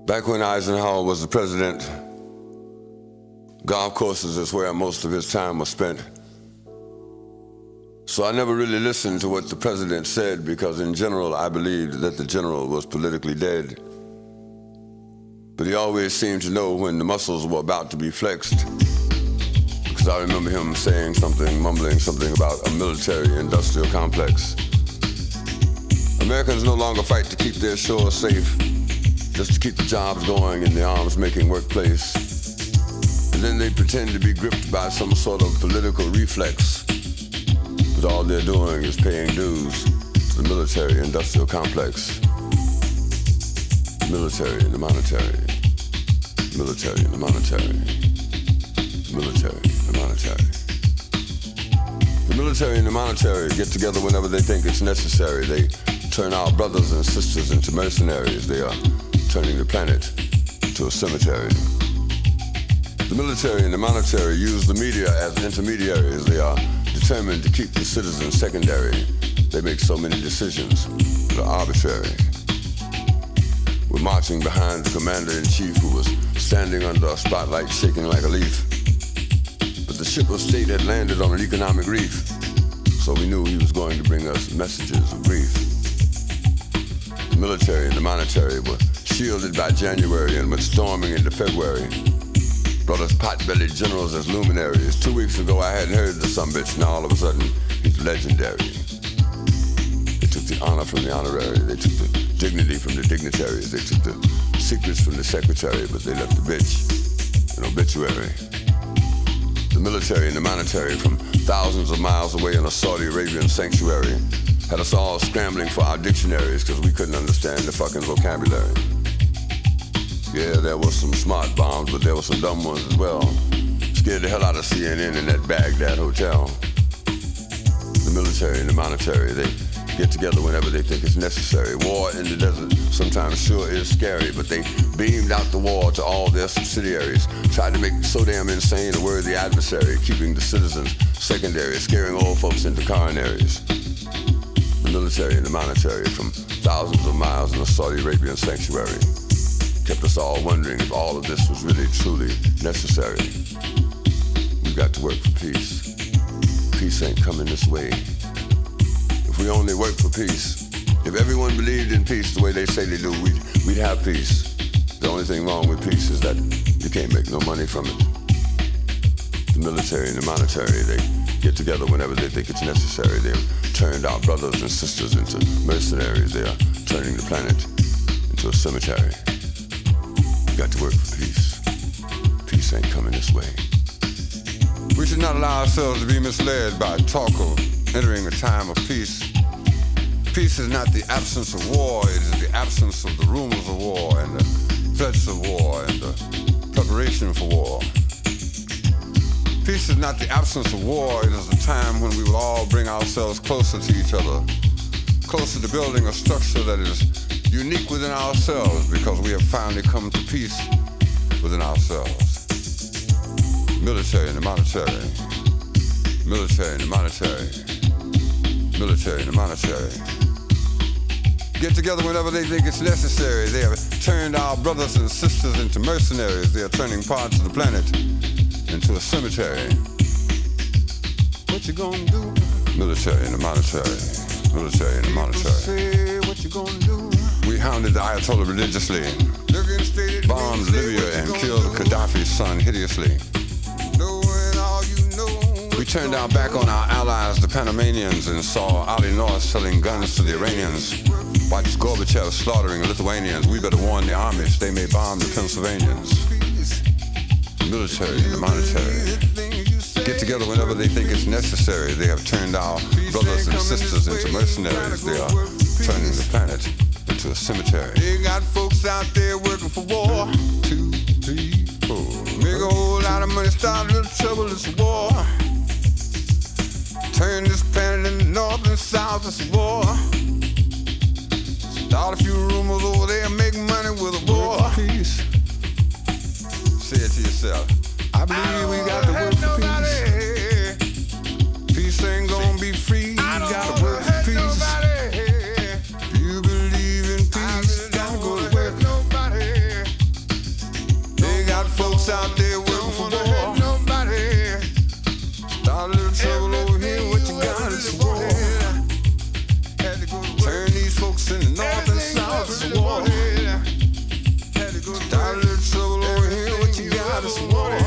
Back when Eisenhower was the president, golf courses is where most of his time was spent. So I never really listened to what the president said because in general I believed that the general was politically dead. But he always seemed to know when the muscles were about to be flexed, because I remember him saying something, mumbling something about a military-industrial complex. Americans no longer fight to keep their shores safe, just to keep the jobs going in the arms-making workplace. And then they pretend to be gripped by some sort of political reflex, but all they're doing is paying dues to the military-industrial complex. Military and the monetary. Military and the monetary. Military and the monetary. The military and the monetary get together whenever they think it's necessary. They turn our brothers and sisters into mercenaries. They are turning the planet to a cemetery. The military and the monetary use the media as intermediaries. They are determined to keep the citizens secondary. They make so many decisions that are arbitrary. We're marching behind the commander-in-chief who was standing under a spotlight shaking like a leaf. But the ship of state had landed on an economic reef, so we knew he was going to bring us messages of grief. The military and the monetary were shielded by January and went storming into February. Brought us pot-bellied generals as luminaries. 2 weeks ago I hadn't heard the sumbitch, now all of a sudden he's legendary. They took the honor from the honorary, they took the dignity from the dignitaries, they took the secrets from the secretary, but they left the bitch an obituary. The military and the monetary from thousands of miles away in a Saudi Arabian sanctuary had us all scrambling for our dictionaries because we couldn't understand the fucking vocabulary. Yeah, there was some smart bombs, but there were some dumb ones as well. Scared the hell out of CNN in that Baghdad hotel. The military and the monetary, they get together whenever they think it's necessary. War in the desert sometimes sure is scary, but they beamed out the war to all their subsidiaries, tried to make so damn insane a worthy adversary, keeping the citizens secondary, scaring old folks into coronaries. The military and the monetary from thousands of miles in a Saudi Arabian sanctuary kept us all wondering if all of this was really, truly necessary. We've got to work for peace. Peace ain't coming this way. If we only work for peace, if everyone believed in peace the way they say they do, we'd have peace. The only thing wrong with peace is that you can't make no money from it. The military and the monetary, they get together whenever they think it's necessary. They've turned our brothers and sisters into mercenaries. They are turning the planet into a cemetery. We got to work for peace. Peace ain't coming this way. We should not allow ourselves to be misled by talk of entering a time of peace. Peace is not the absence of war, it is the absence of the rumors of war and the threats of war and the preparation for war. Peace is not the absence of war, it is the time when we will all bring ourselves closer to each other, closer to building a structure that is unique within ourselves because we have finally come to peace within ourselves. Military and the monetary. Military and the monetary. Military and the monetary. Get together whenever they think it's necessary. They have turned our brothers and sisters into mercenaries. They are turning parts of the planet into a cemetery. What you gonna do? Military and the monetary. Military and the monetary. Say what you gonna do? We hounded the Ayatollah religiously, bombed Libya and killed Gaddafi's son hideously. We turned our back on our allies, the Panamanians, and saw Ali North selling guns to the Iranians. Watched Gorbachev slaughtering the Lithuanians. We better warn the Amish, they may bomb the Pennsylvanians. The military and the monetary get together whenever they think it's necessary. They have turned our brothers and sisters into mercenaries. They are turning the planet into a cemetery. They got folks out there working for war. 2, 3, 4. Make a whole lot of money, start a little trouble, it's a war. Turn this planet in the north and south, it's a war. Start a few rumors over there, make money with a war. Peace. Say it to yourself. I believe we got to work for peace. Peace ain't gonna be free, you gotta work for peace. You believe in peace, gotta go to work. Got a little trouble over here, what you got this morning?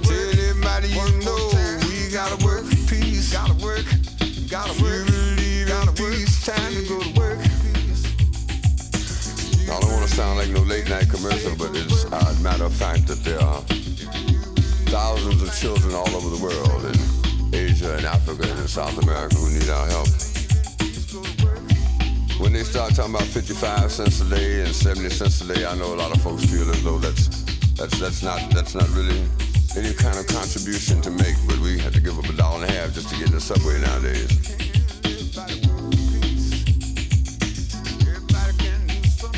Tell everybody you know we gotta work for peace. Gotta work, gotta work. You believe in peace, time to go to work. I don't want to sound like no late night commercial, but it's a matter of fact that there are thousands of children all over the world in Asia and Africa and in South America who need our help. When they start talking about 55 cents a day and 70 cents a day, I know a lot of folks feel as though that's not really any kind of contribution to make, but we have to give up $1.50 just to get in the subway nowadays.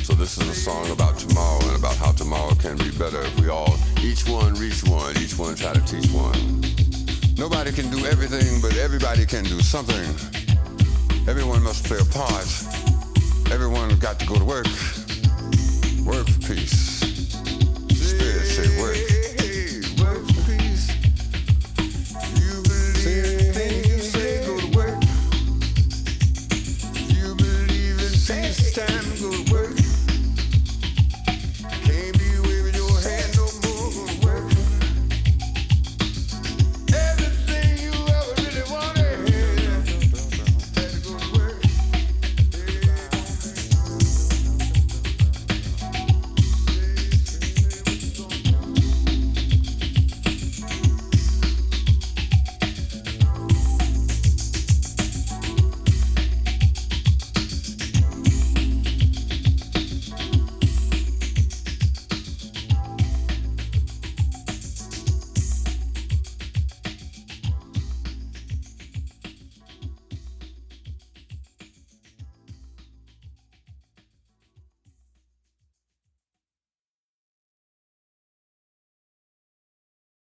So this is a song about tomorrow and about how tomorrow can be better if we all, each one reach one, each one try to teach one. Nobody can do everything, but everybody can do something. Everyone must play a part. Everyone got to go to work.